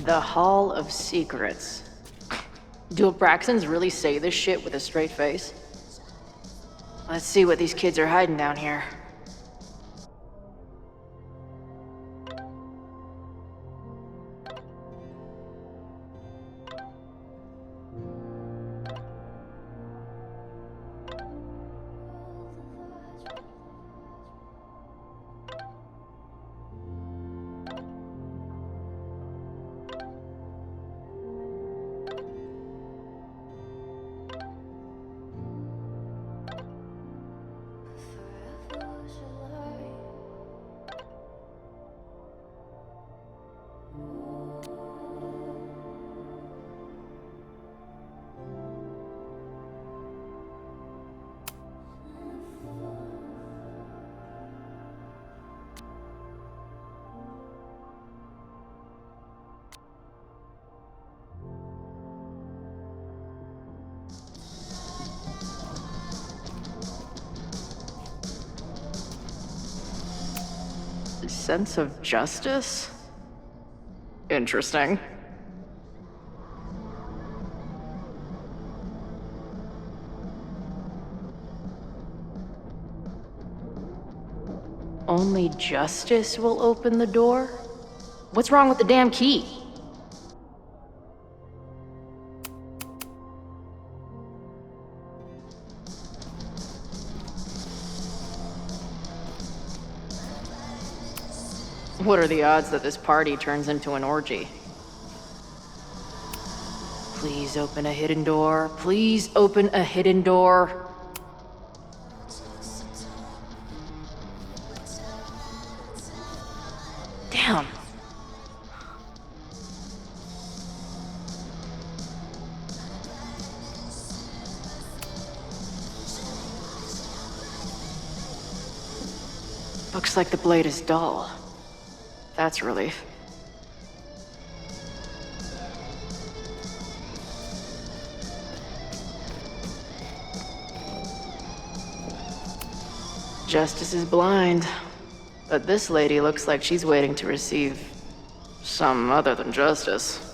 The Hall of Secrets. Do Abraxans really say this shit with a straight face? Let's see what these kids are hiding down here. Sense of justice? Interesting. Only justice will open the door? What's wrong with the damn key? What are the odds that this party turns into an orgy? Please open a hidden door. Please open a hidden door. Damn. Looks like the blade is dull. That's a relief. Justice is blind, but this lady looks like she's waiting to receive some other than justice.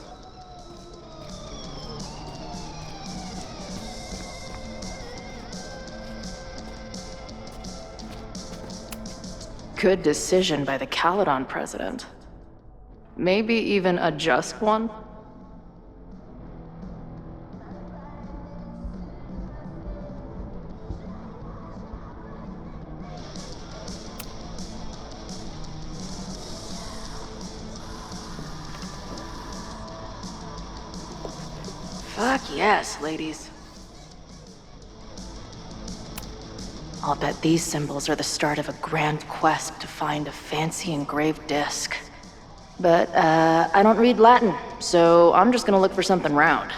Good decision by the Caledon president. Maybe even a just one? Fuck yes, ladies. I'll bet these symbols are the start of a grand quest to find a fancy engraved disc. But, I don't read Latin, so I'm just gonna look for something round.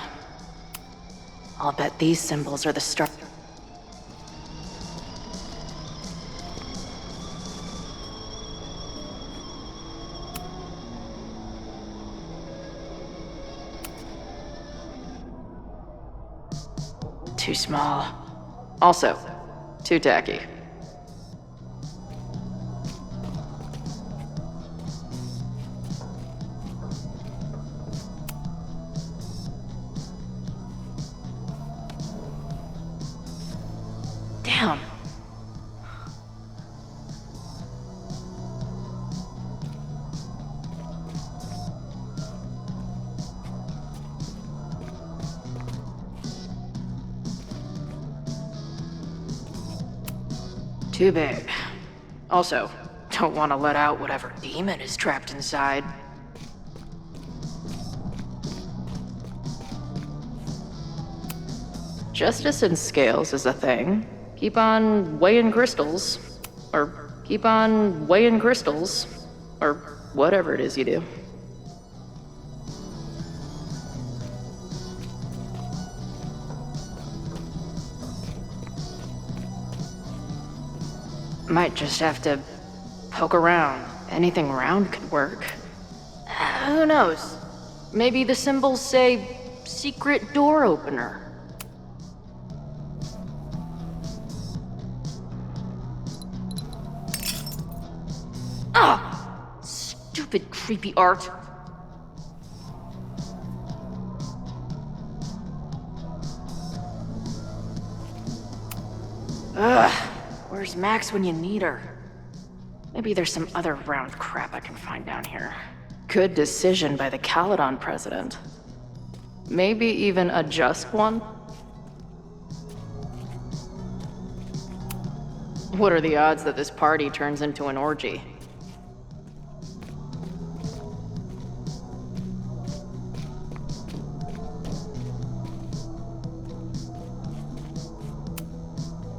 I'll bet these symbols are the start. Too small. Also, too tacky. Damn. Too big. Also, don't want to let out whatever demon is trapped inside. Justice in scales is a thing. Keep on weighing crystals. Or keep on weighing crystals. Or whatever it is you do. Might just have to poke around. Anything round could work. Who knows? Maybe the symbols say secret door opener. Ah! Stupid creepy art. Ugh, where's Max when you need her? Maybe there's some other round crap I can find down here. Good decision by the Caledon president. Maybe even a just one? What are the odds that this party turns into an orgy?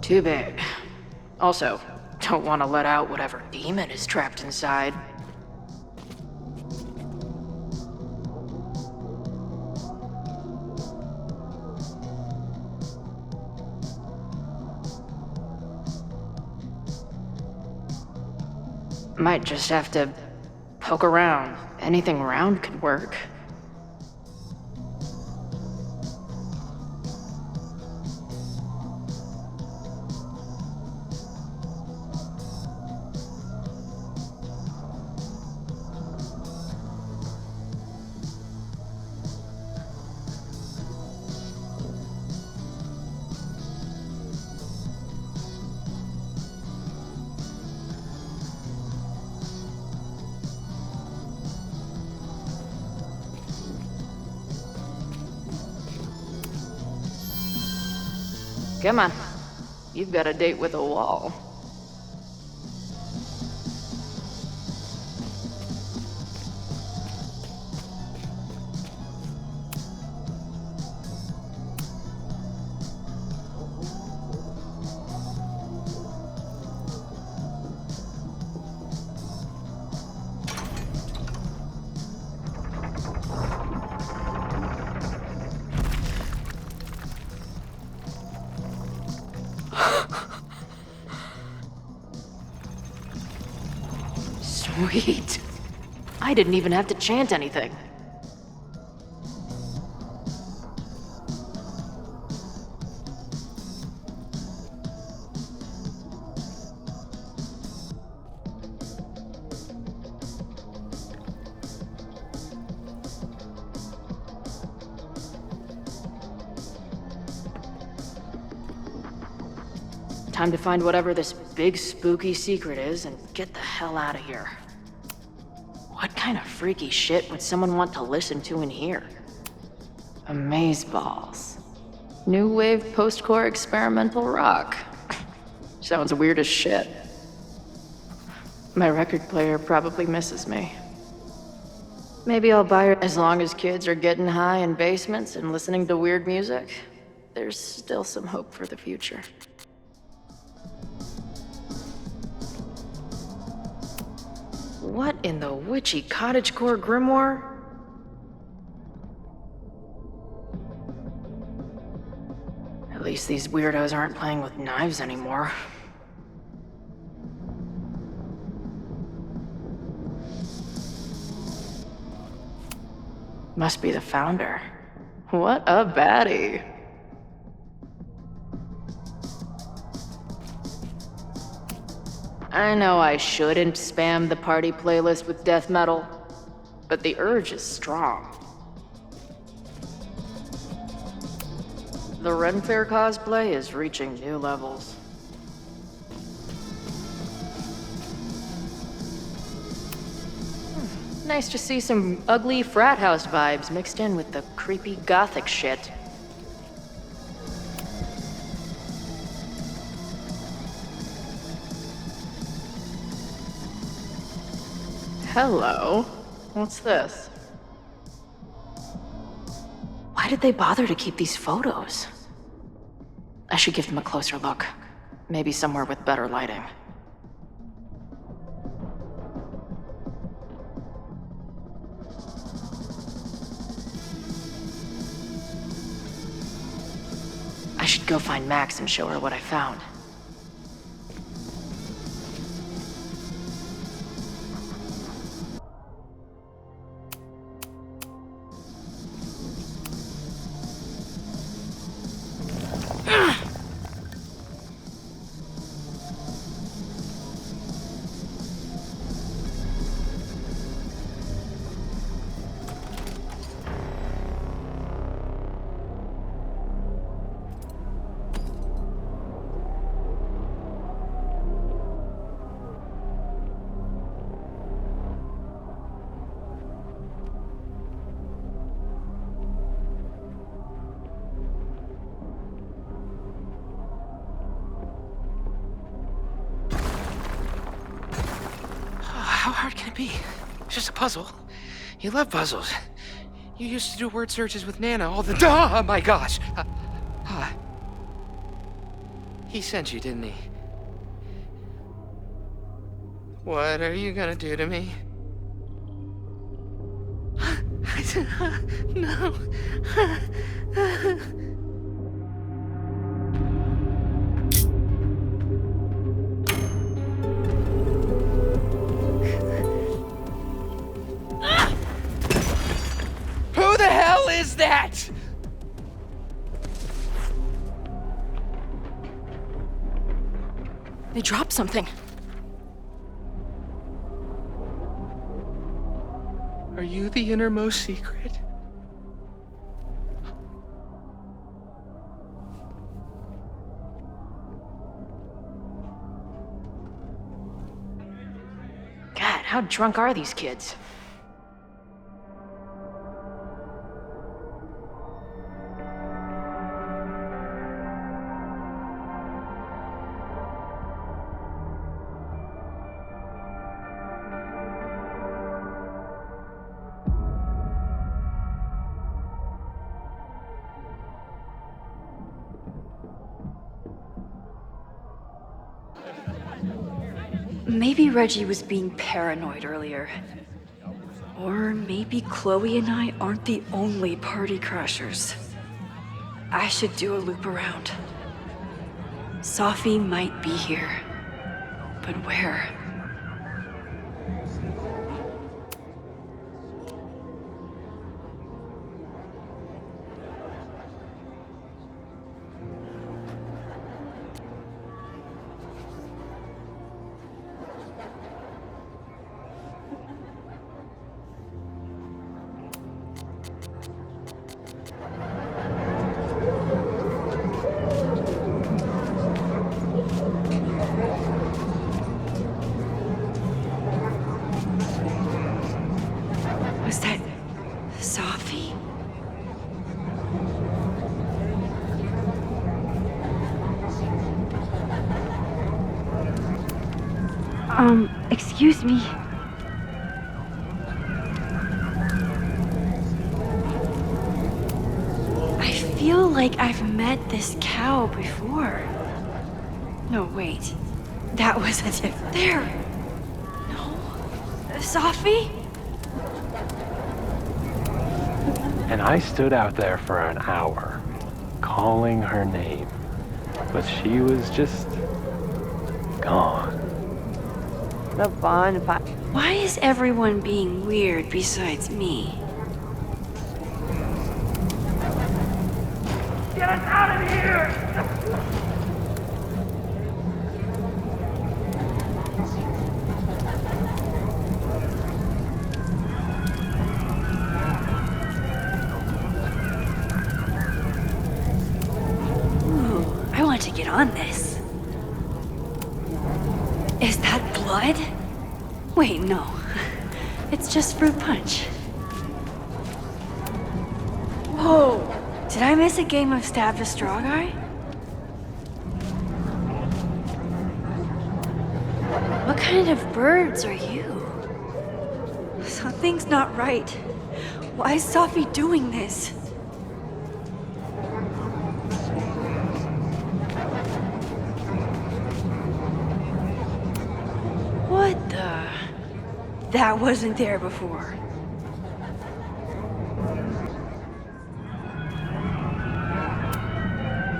Too big. Also, don't want to let out whatever demon is trapped inside. Might just have to poke around. Anything round could work. Come on. You've got a date with a wall. Sweet. I didn't even have to chant anything. Time to find whatever this big spooky secret is and get the hell out of here. What kind of freaky shit would someone want to listen to in here? Amazeballs. New wave post-core experimental rock. Sounds weird as shit. My record player probably misses me. Maybe I'll buy her. As long as kids are getting high in basements and listening to weird music, there's still some hope for the future. What in the witchy cottagecore grimoire? At least these weirdos aren't playing with knives anymore. Must be the founder. What a baddie. I know I shouldn't spam the party playlist with death metal, but the urge is strong. The Ren Fair cosplay is reaching new levels. Nice to see some ugly frat house vibes mixed in with the creepy gothic shit. Hello. What's this? Why did they bother to keep these photos? I should give them a closer look. Maybe somewhere with better lighting. I should go find Max and show her what I found. be. It's just a puzzle. You love puzzles. You used to do word searches with Nana all the time. Oh my gosh. He sent you, didn't he? What are you gonna do to me? No. Who the hell is that? They dropped something. Are you the innermost secret? God, how drunk are these kids? Maybe Reggie was being paranoid earlier. Or maybe Chloe and I aren't the only party crashers. I should do a loop around. Sophie might be here. But where? Was that Sophie? Excuse me. I feel like I've met this cow before. No, wait. That was a different... There! No? Sophie? And I stood out there for an hour, calling her name, but she was just gone. The bonfire. Why is everyone being weird besides me? Get us out of here! Ooh, I want to get on this. Is that blood? Wait, no. It's just fruit punch. Whoa! Did I miss a game of Stab the Straw Guy? What kind of birds are you? Something's not right. Why is Sophie doing this? What the? That wasn't there before.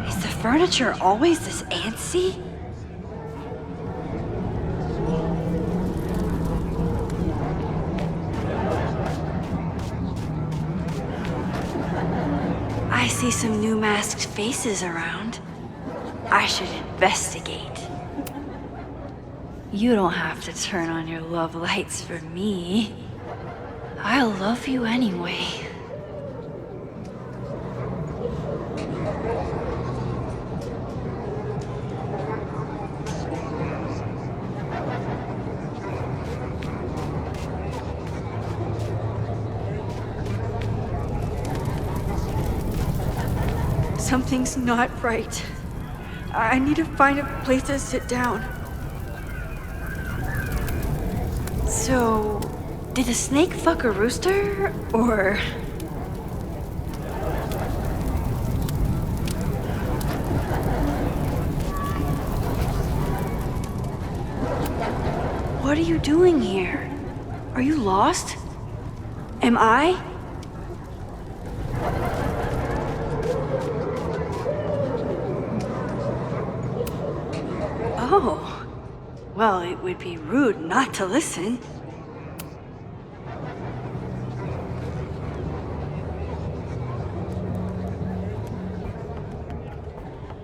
Is the furniture always this antsy? I see some new masked faces around. I should investigate. You don't have to turn on your love lights for me. I'll love you anyway. Something's not right. I need to find a place to sit down. So, Did a snake fuck a rooster, or... What are you doing here? Are you lost? Am I? Oh. Well, it would be rude not to listen.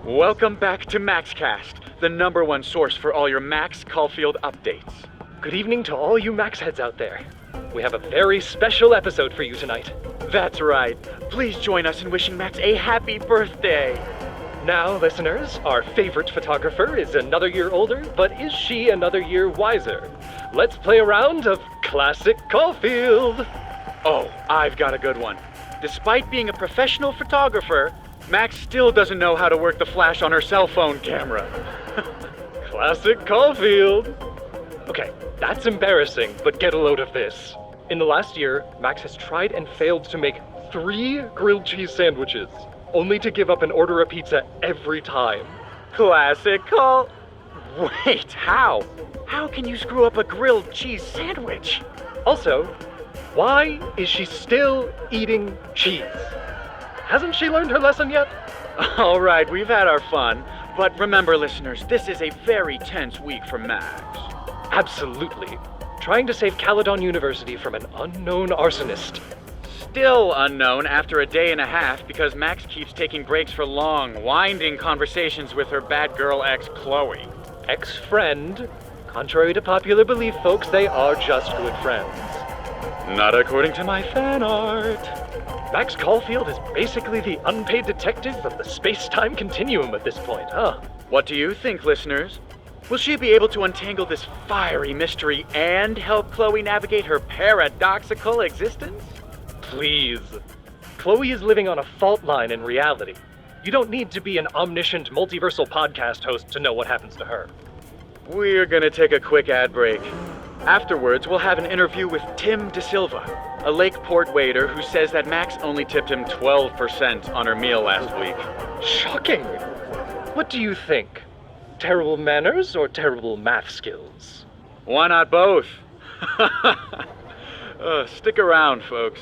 Welcome back to MaxCast, the #1 source for all your Max Colfilld updates. Good evening to all you Max heads out there. We have a very special episode for you tonight. That's right. Please join us in wishing Max a happy birthday. Now, listeners, our favorite photographer is another year older, but is she another year wiser? Let's play a round of Classic Colfilld. Oh, I've got a good one. Despite being a professional photographer, Max still doesn't know how to work the flash on her cell phone camera. Classic Colfilld. Okay, that's embarrassing, but get a load of this. In the last year, Max has tried and failed to make 3 grilled cheese sandwiches, only to give up and order a pizza every time. Classic Col... Wait, how? How can you screw up a grilled cheese sandwich? Also, why is she still eating cheese? Hasn't she learned her lesson yet? All right, we've had our fun, but remember, listeners, this is a very tense week for Max. Absolutely. Trying to save Caledon University from an unknown arsonist. Still unknown after a day and a half because Max keeps taking breaks for long, winding conversations with her bad girl ex, Chloe. Ex-friend. Contrary to popular belief, folks, they are just good friends. Not according to my fan art. Max Colfilld is basically the unpaid detective of the space-time continuum at this point, huh? What do you think, listeners? Will she be able to untangle this fiery mystery and help Chloe navigate her paradoxical existence? Please. Chloe is living on a fault line in reality. You don't need to be an omniscient multiversal podcast host to know what happens to her. We're gonna take a quick ad break. Afterwards, we'll have an interview with Tim De Silva, a Lakeport waiter who says that Max only tipped him 12% on her meal last week. Shocking! What do you think? Terrible manners or terrible math skills? Why not both? Stick around, folks.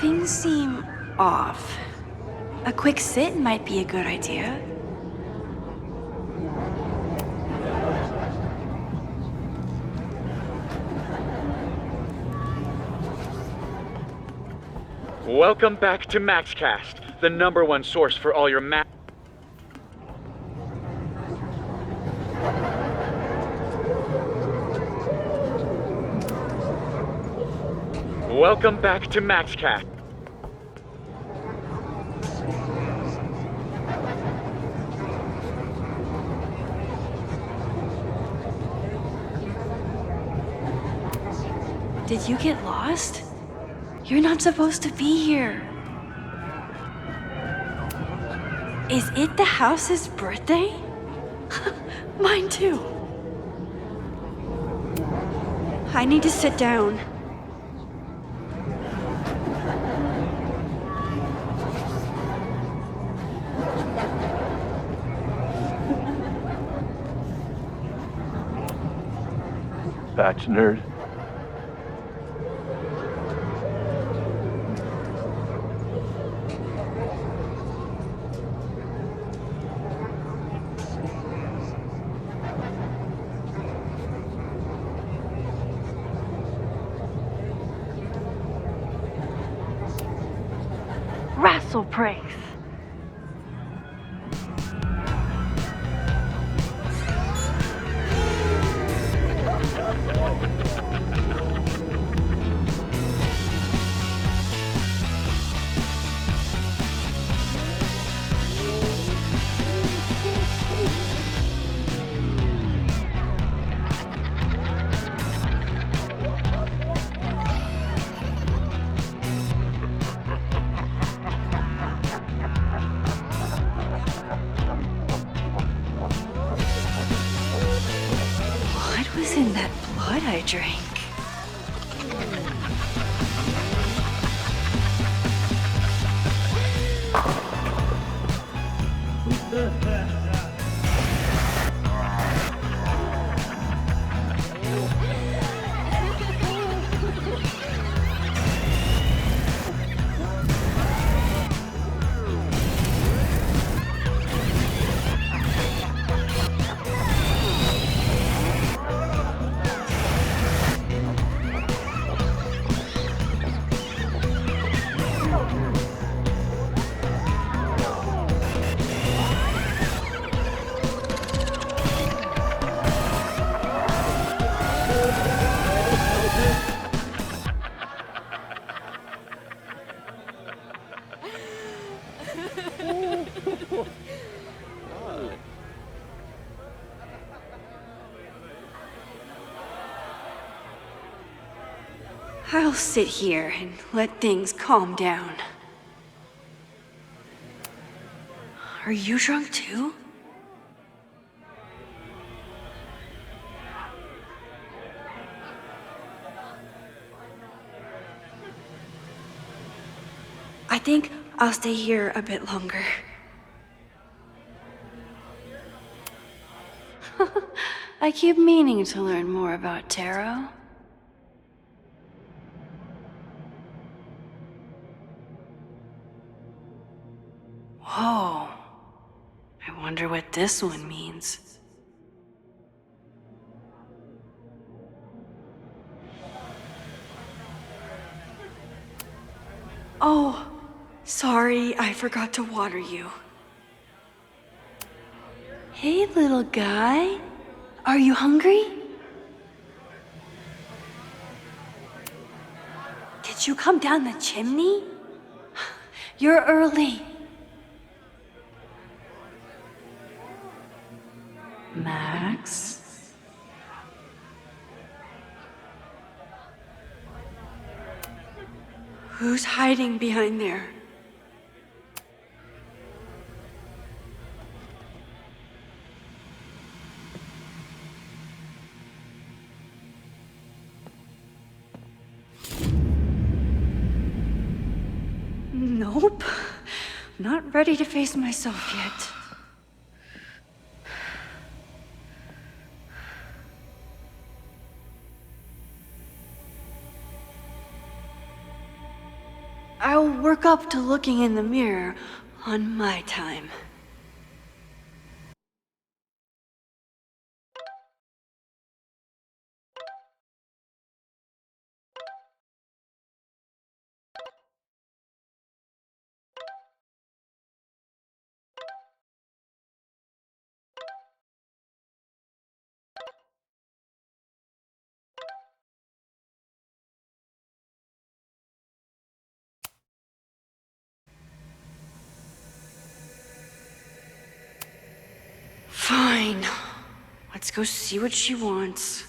Things seem off. A quick sit might be a good idea. Welcome back to MaxCast, the #1 source for all your Welcome back to MaxCast. Did you get lost? You're not supposed to be here. Is it the house's birthday? Mine too. I need to sit down. Batch nerd. Russell Price. is in that blood I drank? I'll sit here and let things calm down. Are you drunk too? I think I'll stay here a bit longer. I keep meaning to learn more about tarot. Whoa. I wonder what this one means. Oh, sorry, I forgot to water you. Hey, little guy. Are you hungry? Did you come down the chimney? You're early. Max? Who's hiding behind there? Nope. Not ready to face myself yet. I'll work up to looking in the mirror on my time. Fine. Let's go see what she wants.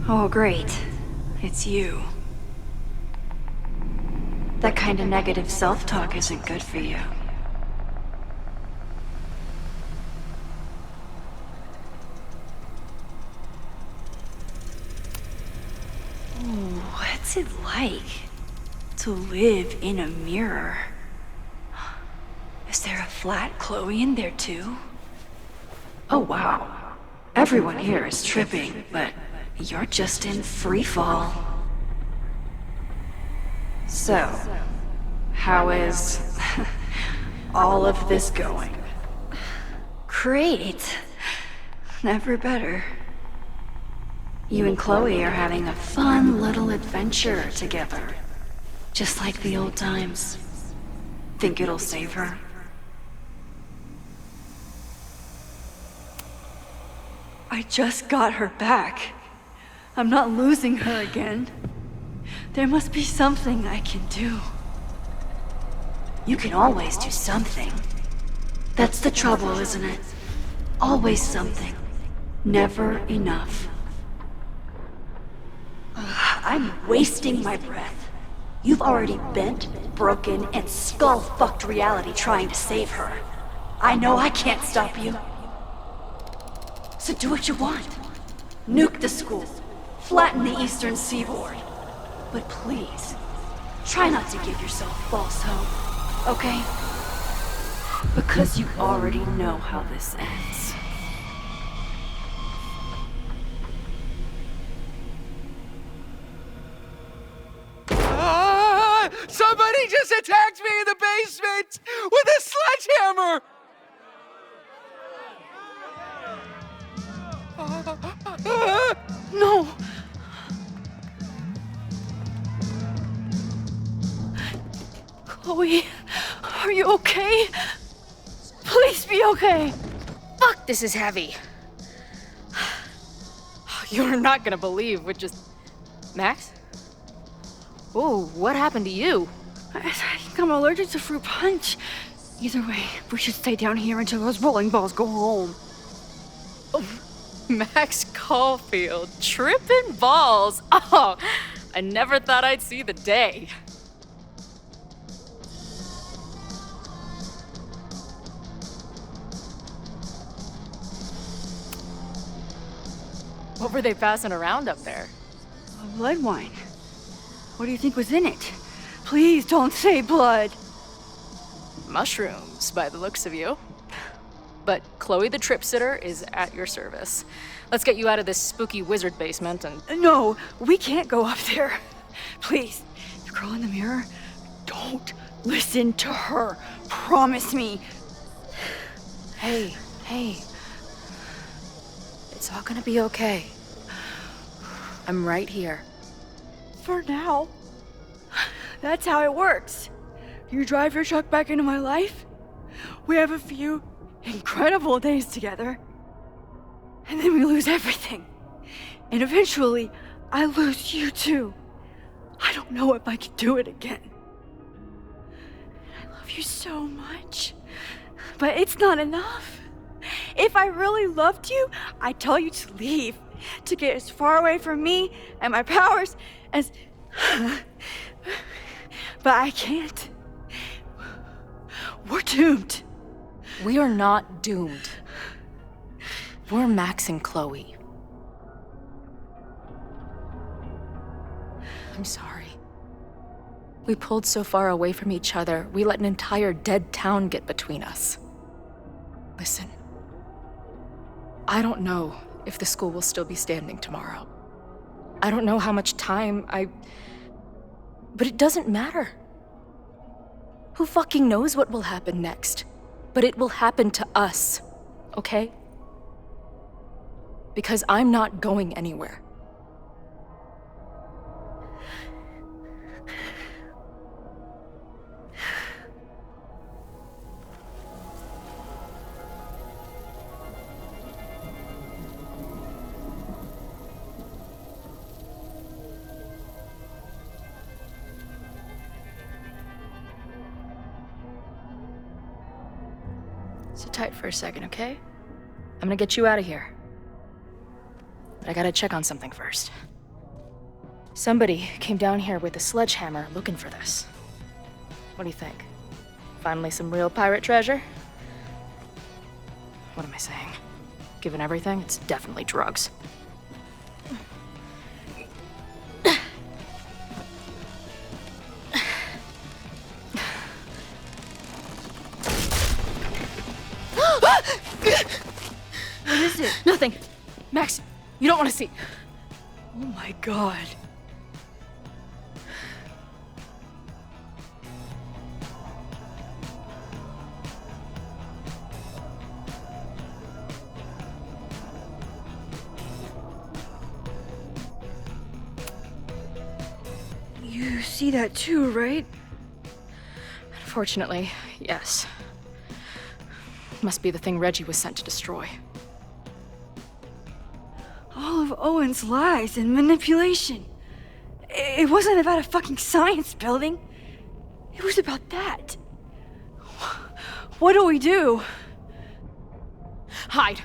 Oh, great. It's you. That kind of negative self-talk isn't good for you. What's it like to live in a mirror? Is there a flat Chloe in there too? Oh wow. Everyone here is tripping, but you're just in free fall. So, how is all of this going? Great. Never better. You and Chloe are having a fun little adventure together. Just like the old times. Think it'll save her? I just got her back. I'm not losing her again. There must be something I can do. You can always do something. That's the trouble, isn't it? Always something. Never enough. I'm wasting my breath. You've already bent, broken, and skull-fucked reality trying to save her. I know I can't stop you. So do what you want. Nuke the school. Flatten the eastern seaboard. But please, try not to give yourself false hope, okay? Because you already know how this ends. Somebody just attacked me in the basement with a sledgehammer! No! Chloe, are you okay? Please be okay! Fuck, this is heavy. You're not gonna believe what just... Max? Oh, what happened to you? I think I'm allergic to fruit punch. Either way, we should stay down here until those bowling balls go home. Max Colfield, tripping balls. Oh, I never thought I'd see the day. What were they passing around up there? Blood wine. What do you think was in it? Please don't say blood. Mushrooms, by the looks of you. But Chloe the Trip Sitter is at your service. Let's get you out of this spooky wizard basement and... No, we can't go up there. Please, the girl in the mirror, don't listen to her. Promise me. Hey. It's all gonna be okay. I'm right here. For now. That's how it works. You drive your truck back into my life. We have a few incredible days together. And then we lose everything. And eventually, I lose you too. I don't know if I can do it again. I love you so much. But it's not enough. If I really loved you, I'd tell you to leave. To get as far away from me and my powers as... But I can't. We're doomed. We are not doomed. We're Max and Chloe. I'm sorry. We pulled so far away from each other, we let an entire dead town get between us. Listen, I don't know if the school will still be standing tomorrow. I don't know how much time But it doesn't matter. Who fucking knows what will happen next? But it will happen to us, okay? Because I'm not going anywhere. Sit tight for a second, okay? I'm gonna get you out of here. But I gotta check on something first. Somebody came down here with a sledgehammer looking for this. What do you think? Finally some real pirate treasure? What am I saying? Given everything, it's definitely drugs. What is it? Nothing. Max, you don't want to see. Oh my god. You see that too, right? Unfortunately, yes. Must be the thing Reggie was sent to destroy. All of Owen's lies and manipulation. It wasn't about a fucking science building. It was about that. What do we do? Hide.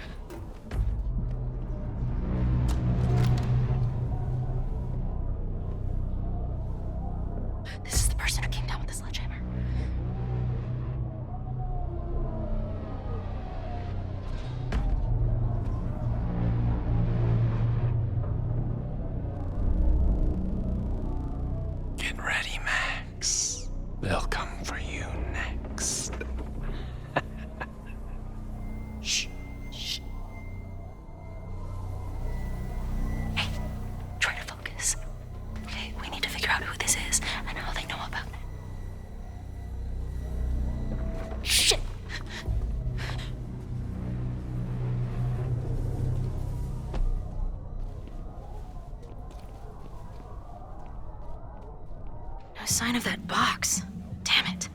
This They'll come for you next. Shh. Shh. Hey, try to focus. Okay, we need to figure out who this is and how they know about it. Shit! No sign of that box. Damn it.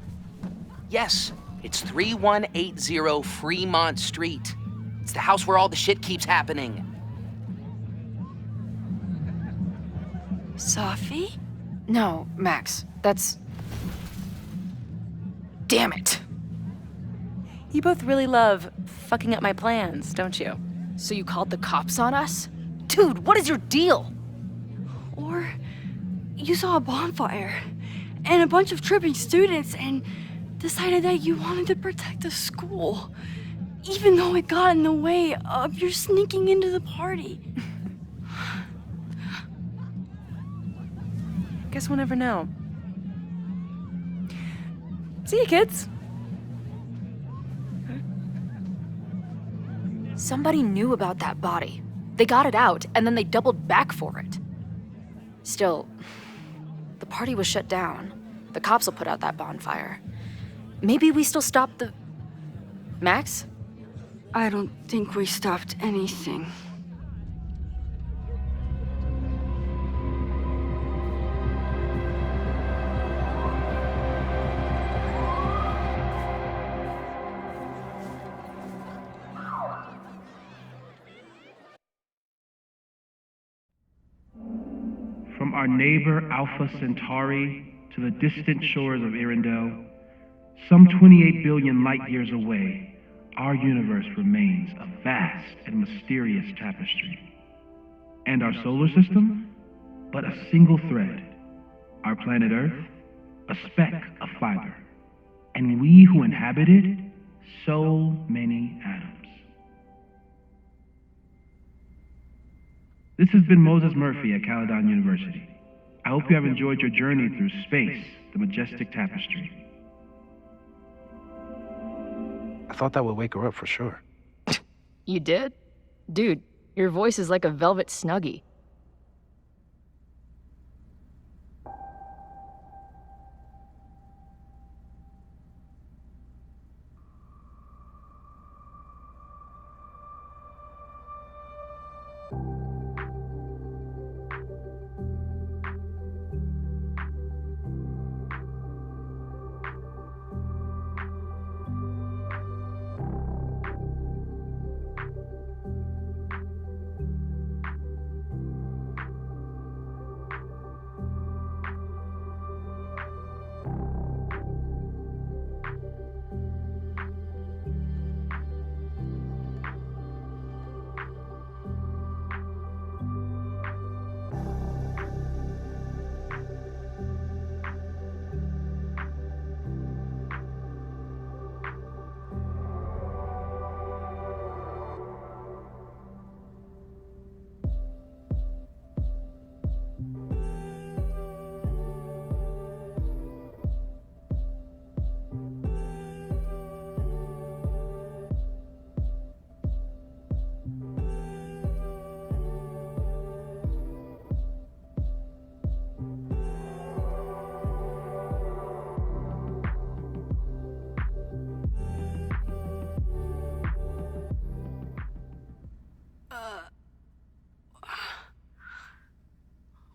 Yes, it's 3180 Fremont Street. It's the house where all the shit keeps happening. Safi? No, Max, that's... Damn it. You both really love fucking up my plans, don't you? So you called the cops on us? Dude, what is your deal? Or you saw a bonfire and a bunch of tripping students and decided that you wanted to protect the school, even though it got in the way of your sneaking into the party. Guess we'll never know. See you, kids. Somebody knew about that body. They got it out, and then they doubled back for it. Still, the party was shut down. The cops will put out that bonfire. Maybe we still stopped the... Max? I don't think we stopped anything. From our neighbor Alpha Centauri to the distant shores of Arendelle, some 28 billion light years away, our universe remains a vast and mysterious tapestry. And our solar system, but a single thread. Our planet Earth, a speck of fiber. And we who inhabit it, so many atoms. This has been Moses Murphy at Caledon University. I hope you have enjoyed your journey through space, the majestic tapestry. I thought that would wake her up for sure. You did? Dude, your voice is like a velvet snuggie.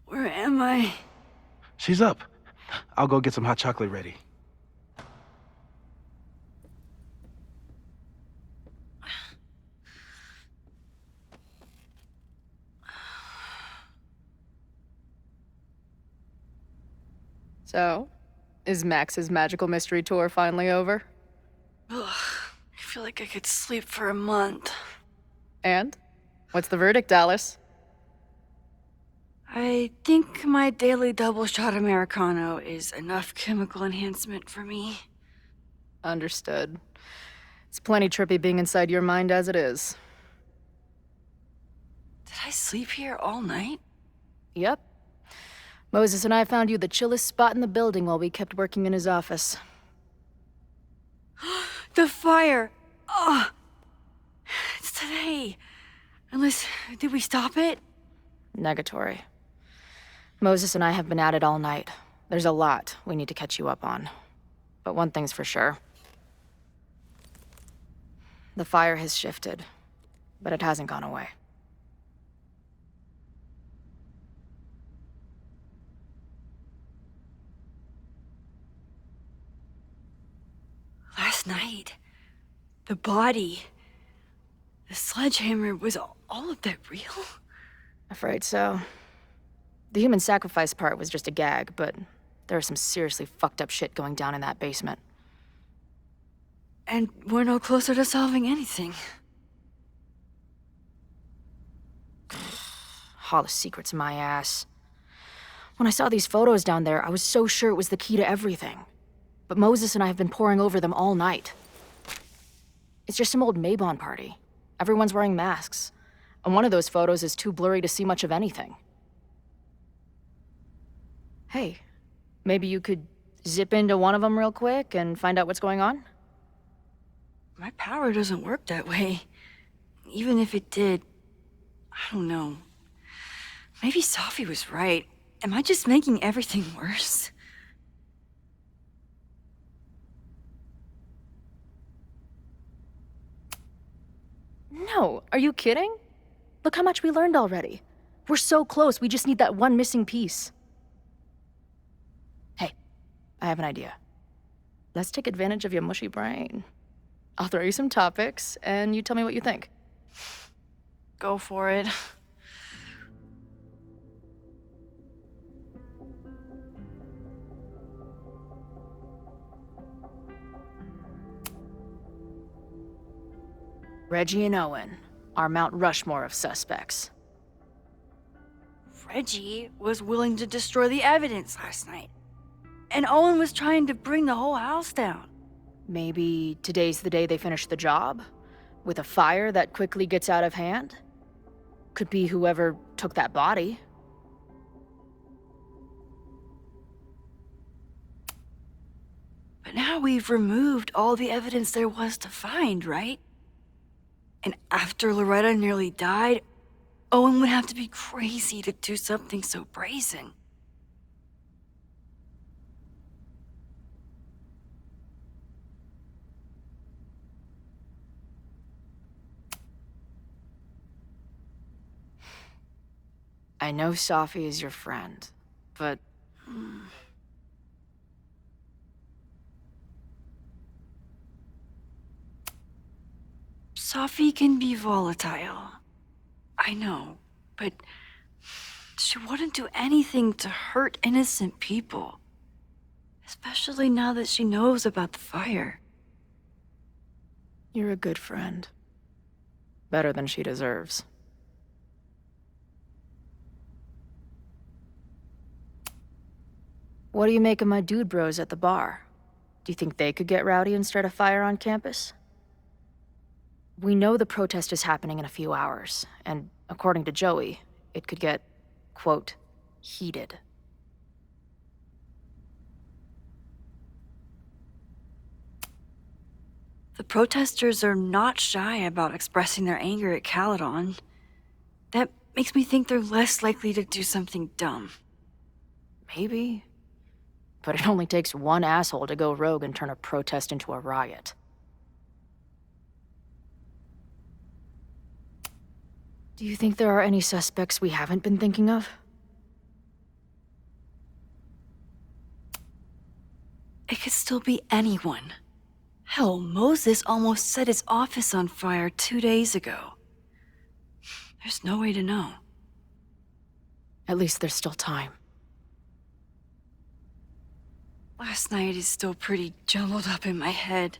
Where am I? She's up. I'll go get some hot chocolate ready. So, is Max's magical mystery tour finally over? Ugh, I feel like I could sleep for a month. And? What's the verdict, Alice? I think my daily double shot Americano is enough chemical enhancement for me. Understood. It's plenty trippy being inside your mind as it is. Did I sleep here all night? Yep. Moses and I found you the chillest spot in the building while we kept working in his office. The fire! Oh! It's today. Unless, did we stop it? Negatory. Moses and I have been at it all night. There's a lot we need to catch you up on. But one thing's for sure. The fire has shifted, but it hasn't gone away. Last night, the body, the sledgehammer, was all of that real? Afraid so. The human sacrifice part was just a gag, but there's some seriously fucked up shit going down in that basement. And we're no closer to solving anything. All the secrets, my ass. When I saw these photos down there, I was so sure it was the key to everything. But Moses and I have been poring over them all night. It's just some old Mabon party. Everyone's wearing masks. And one of those photos is too blurry to see much of anything. Hey, maybe you could zip into one of them real quick and find out what's going on? My power doesn't work that way. Even if it did, I don't know. Maybe Sophie was right. Am I just making everything worse? No, are you kidding? Look how much we learned already. We're so close, we just need that one missing piece. Hey, I have an idea. Let's take advantage of your mushy brain. I'll throw you some topics, and you tell me what you think. Go for it. Reggie and Owen, our Mount Rushmore of suspects. Reggie was willing to destroy the evidence last night. And Owen was trying to bring the whole house down. Maybe today's the day they finish the job? With a fire that quickly gets out of hand? Could be whoever took that body. But now we've removed all the evidence there was to find, right? And after Loretta nearly died, Owen would have to be crazy to do something so brazen. I know Sophie is your friend, but... Sophie can be volatile. I know, but she wouldn't do anything to hurt innocent people. Especially now that she knows about the fire. You're a good friend. Better than she deserves. What do you make of my dude bros at the bar? Do you think they could get rowdy and start a fire on campus? We know the protest is happening in a few hours, and according to Joey, it could get, quote, heated. The protesters are not shy about expressing their anger at Caledon. That makes me think they're less likely to do something dumb. Maybe. But it only takes one asshole to go rogue and turn a protest into a riot. Do you think there are any suspects we haven't been thinking of? It could still be anyone. Hell, Moses almost set his office on fire 2 days ago. There's no way to know. At least there's still time. Last night is still pretty jumbled up in my head.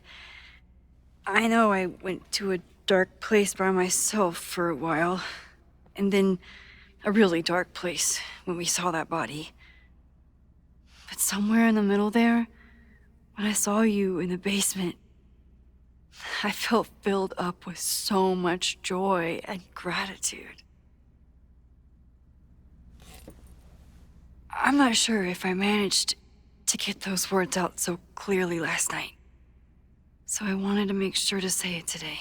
I know I went to a dark place by myself for a while, and then a really dark place when we saw that body. But somewhere in the middle there, when I saw you in the basement, I felt filled up with so much joy and gratitude. I'm not sure if I managed to get those words out so clearly last night. So I wanted to make sure to say it today.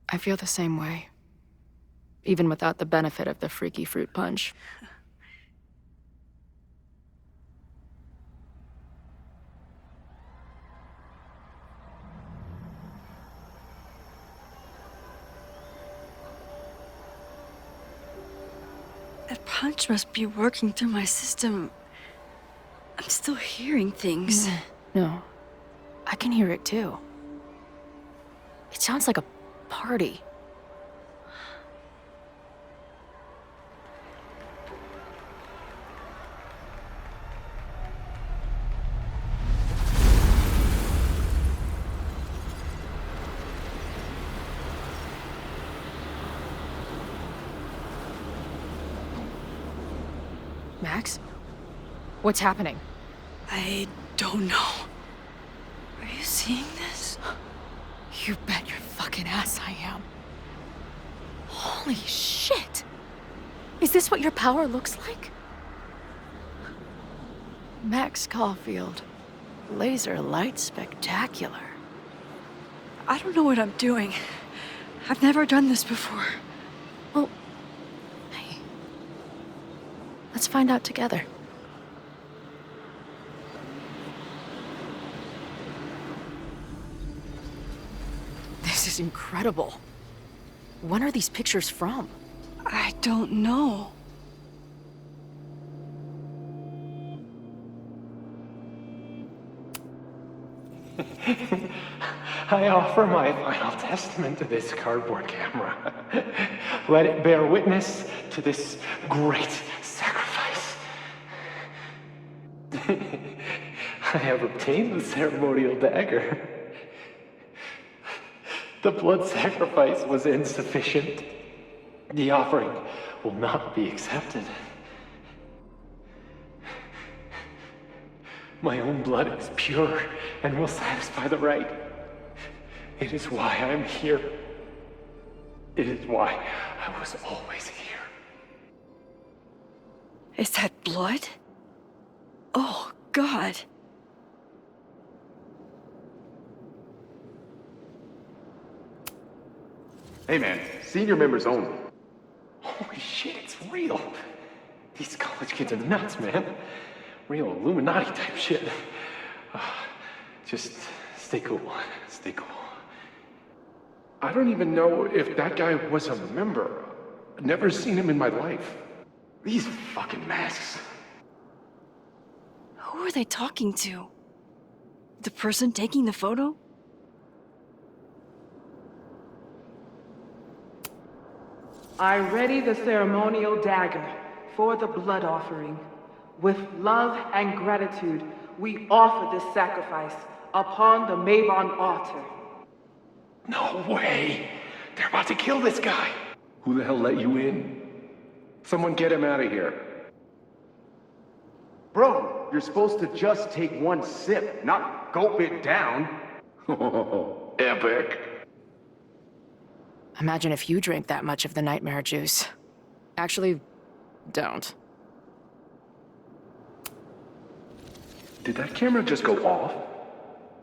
I feel the same way. Even without the benefit of the freaky fruit punch. That punch must be working through my system. I'm still hearing things. No. I can hear it too. It sounds like a party. Max? What's happening? I don't know. Are you seeing this? You bet your fucking ass I am. Holy shit! Is this what your power looks like? Max Colfield. Laser light spectacular. I don't know what I'm doing. I've never done this before. Well, hey. Let's find out together. This is incredible. When are these pictures from? I don't know. I offer my final testament to this cardboard camera. Let it bear witness to this great sacrifice. I have obtained the ceremonial dagger. The blood sacrifice was insufficient. The offering will not be accepted. My own blood is pure and will satisfy the rite. It is why I'm here. It is why I was always here. Is that blood? Oh, God. Hey man, senior members only. Holy shit, it's real. These college kids are nuts, man. Real Illuminati type shit. Just stay cool. Stay cool. I don't even know if that guy was a member. Never seen him in my life. These fucking masks. Who are they talking to? The person taking the photo? I ready the ceremonial dagger for the blood offering. With love and gratitude, we offer this sacrifice upon the Mabon altar. No way! They're about to kill this guy! Who the hell let you in? Someone get him out of here. Bro, you're supposed to just take one sip, not gulp it down. Oh, epic. Imagine if you drank that much of the nightmare juice. Actually, don't. Did that camera just go off?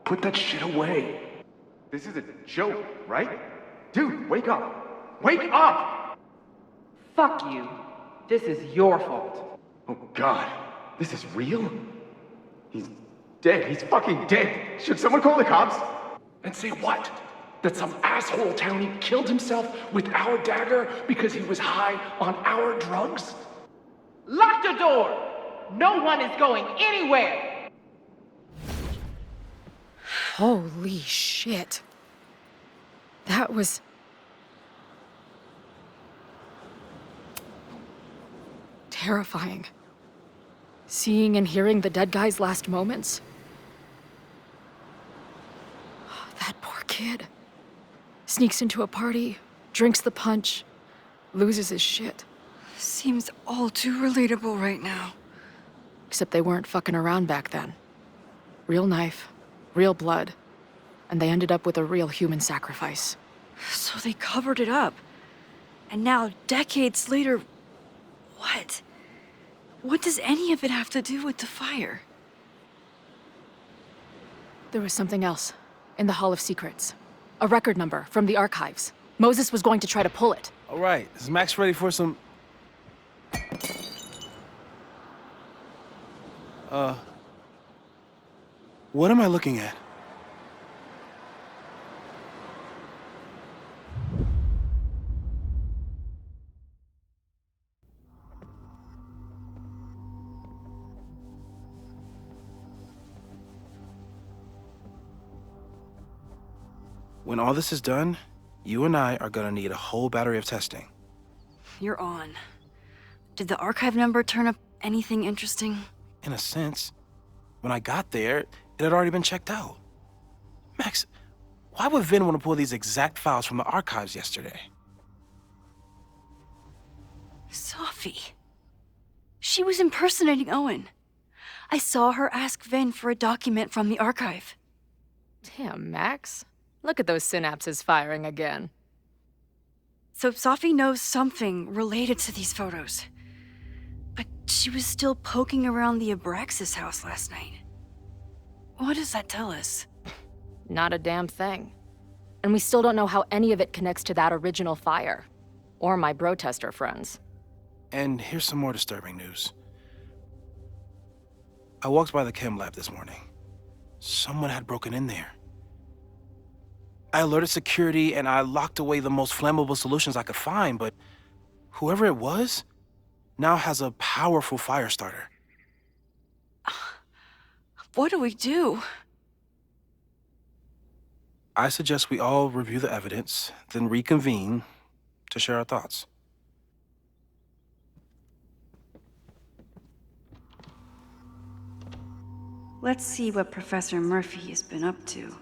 Put that shit away. This is a joke, right? Dude, wake up! Wake up! Fuck you. This is your fault. Oh God, this is real? He's dead. He's fucking dead. Should someone call the cops? And say what? That some asshole townie killed himself with our dagger because he was high on our drugs? Lock the door! No one is going anywhere! Holy shit. That was... terrifying. Seeing and hearing the dead guy's last moments. That poor kid. Sneaks into a party, drinks the punch, loses his shit. Seems all too relatable right now. Except they weren't fucking around back then. Real knife, real blood, and they ended up with a real human sacrifice. So they covered it up. And now, decades later, what? What does any of it have to do with the fire? There was something else. In the Hall of Secrets. A record number from the archives. Moses was going to try to pull it. All right, is Max ready for some... What am I looking at? When all this is done, you and I are gonna need a whole battery of testing. You're on. Did the archive number turn up anything interesting? In a sense. When I got there, it had already been checked out. Max, why would Vin want to pull these exact files from the archives yesterday? Sophie. She was impersonating Owen. I saw her ask Vin for a document from the archive. Damn, Max. Look at those synapses firing again. So Sophie knows something related to these photos. But she was still poking around the Abraxas house last night. What does that tell us? Not a damn thing. And we still don't know how any of it connects to that original fire. Or my bro-tester friends. And here's some more disturbing news. I walked by the chem lab this morning. Someone had broken in there. I alerted security and I locked away the most flammable solutions I could find, but whoever it was now has a powerful fire starter. What do we do? I suggest we all review the evidence, then reconvene to share our thoughts. Let's see what Professor Murphy has been up to.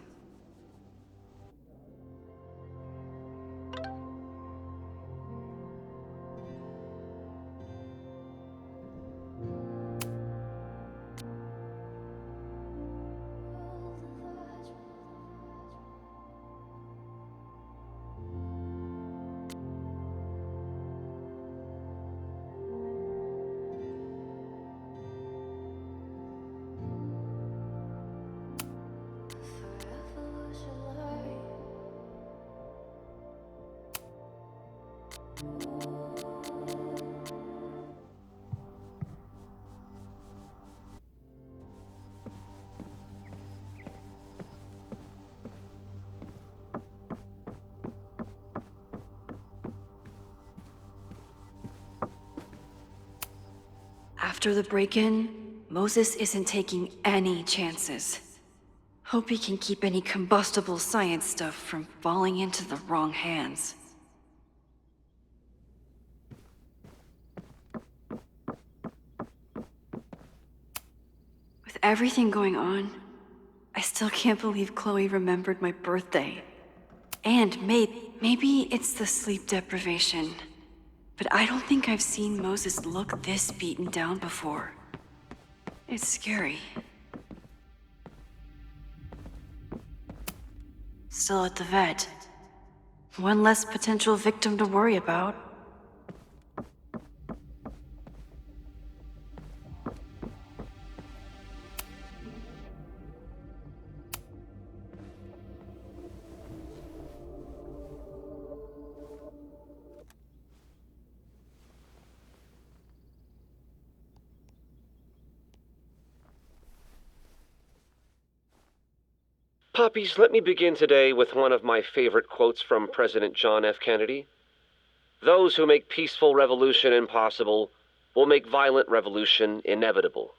After the break-in, Moses isn't taking any chances. Hope he can keep any combustible science stuff from falling into the wrong hands. With everything going on, I still can't believe Chloe remembered my birthday. And maybe it's the sleep deprivation. But I don't think I've seen Moses look this beaten down before. It's scary. Still at the vet. One less potential victim to worry about. Puppies, let me begin today with one of my favorite quotes from President John F. Kennedy. Those who make peaceful revolution impossible will make violent revolution inevitable.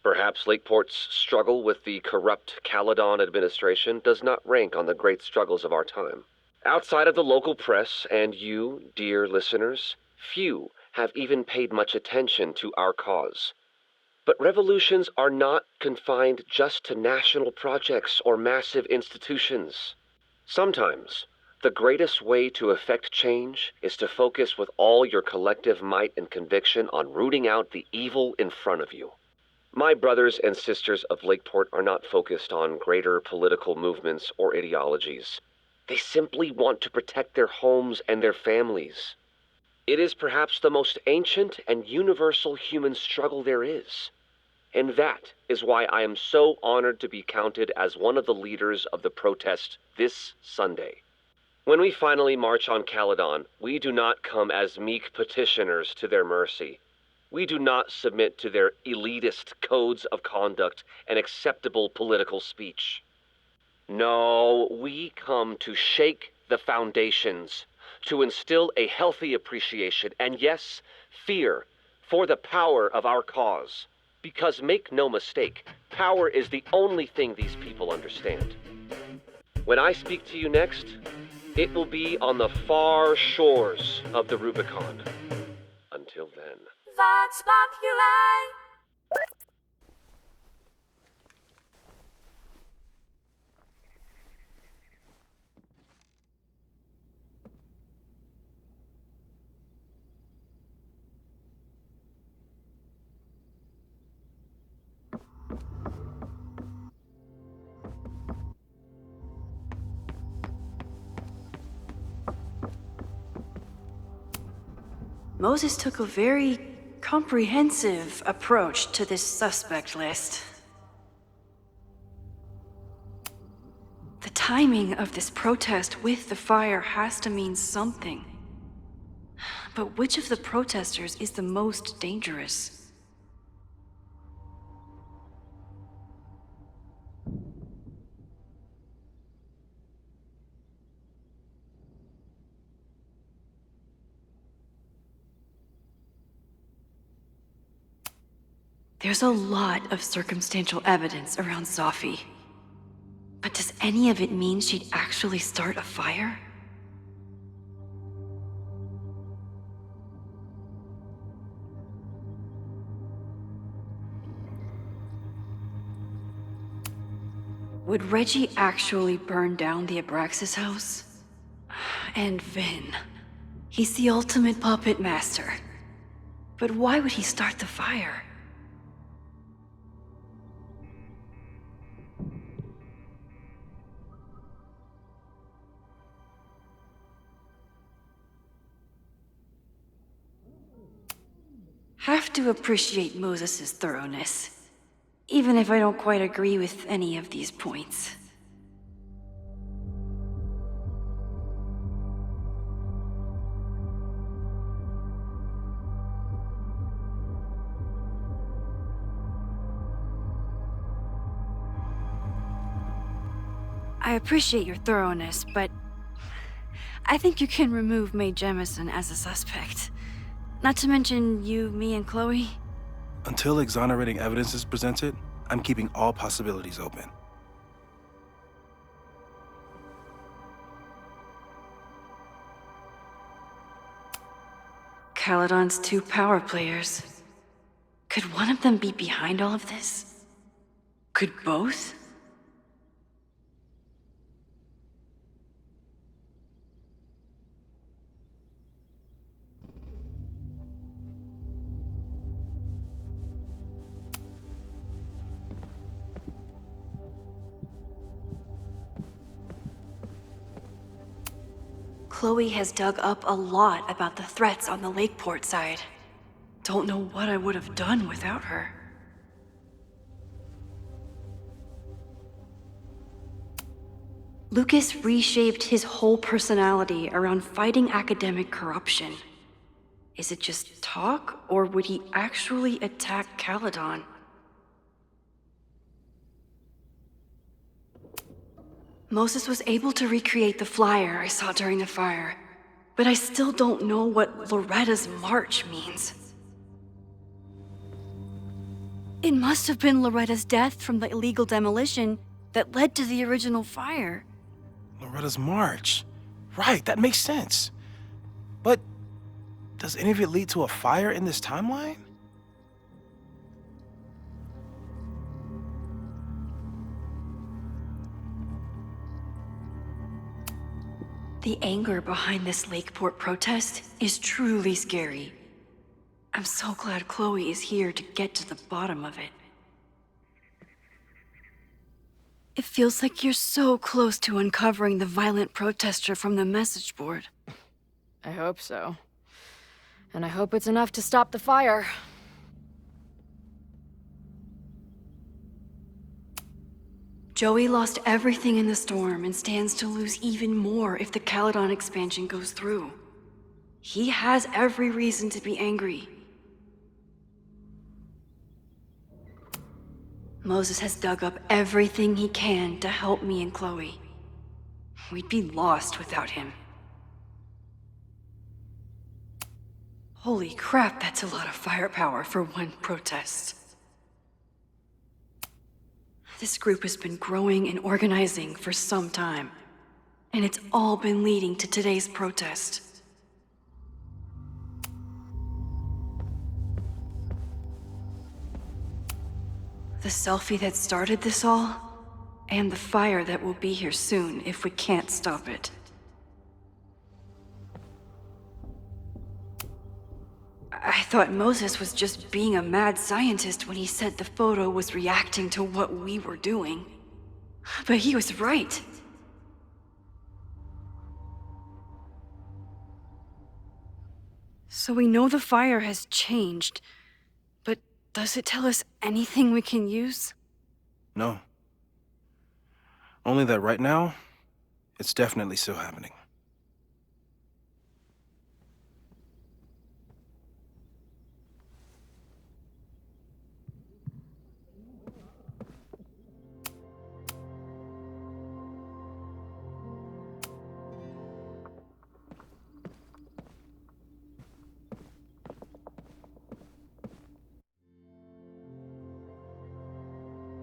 Perhaps Lakeport's struggle with the corrupt Caledon administration does not rank on the great struggles of our time. Outside of the local press and you, dear listeners, few have even paid much attention to our cause. But revolutions are not confined just to national projects or massive institutions. Sometimes, the greatest way to effect change is to focus with all your collective might and conviction on rooting out the evil in front of you. My brothers and sisters of Lakeport are not focused on greater political movements or ideologies. They simply want to protect their homes and their families. It is perhaps the most ancient and universal human struggle there is. And that is why I am so honored to be counted as one of the leaders of the protest this Sunday. When we finally march on Caledon, we do not come as meek petitioners to their mercy. We do not submit to their elitist codes of conduct and acceptable political speech. No, we come to shake the foundations, to instill a healthy appreciation and, yes, fear for the power of our cause. Because make no mistake, power is the only thing these people understand. When I speak to you next, it will be on the far shores of the Rubicon. Until then. Vox Populi! Moses took a very comprehensive approach to this suspect list. The timing of this protest with the fire has to mean something. But which of the protesters is the most dangerous? There's a lot of circumstantial evidence around Sophie. But does any of it mean she'd actually start a fire? Would Reggie actually burn down the Abraxas house? And Vin. He's the ultimate puppet master. But why would he start the fire? Have to appreciate Moses' thoroughness, even if I don't quite agree with any of these points. I appreciate your thoroughness, but I think you can remove Mae Jemison as a suspect. Not to mention you, me, and Chloe. Until exonerating evidence is presented, I'm keeping all possibilities open. Caledon's two power players. Could one of them be behind all of this? Could both? Chloe has dug up a lot about the threats on the Lakeport side. Don't know what I would have done without her. Lucas reshaped his whole personality around fighting academic corruption. Is it just talk, or would he actually attack Caledon? Moses was able to recreate the flyer I saw during the fire, but I still don't know what Loretta's march means. It must have been Loretta's death from the illegal demolition that led to the original fire. Loretta's march. Right, that makes sense. But does any of it lead to a fire in this timeline? The anger behind this Lakeport protest is truly scary. I'm so glad Chloe is here to get to the bottom of it. It feels like you're so close to uncovering the violent protester from the message board. I hope so. And I hope it's enough to stop the fire. Joey lost everything in the storm and stands to lose even more if the Caledon expansion goes through. He has every reason to be angry. Moses has dug up everything he can to help me and Chloe. We'd be lost without him. Holy crap, that's a lot of firepower for one protest. This group has been growing and organizing for some time, and it's all been leading to today's protest. The selfie that started this all, and the fire that will be here soon if we can't stop it. I thought Moses was just being a mad scientist when he said the photo was reacting to what we were doing. But he was right. So we know the fire has changed, but does it tell us anything we can use? No. Only that right now, it's definitely still happening.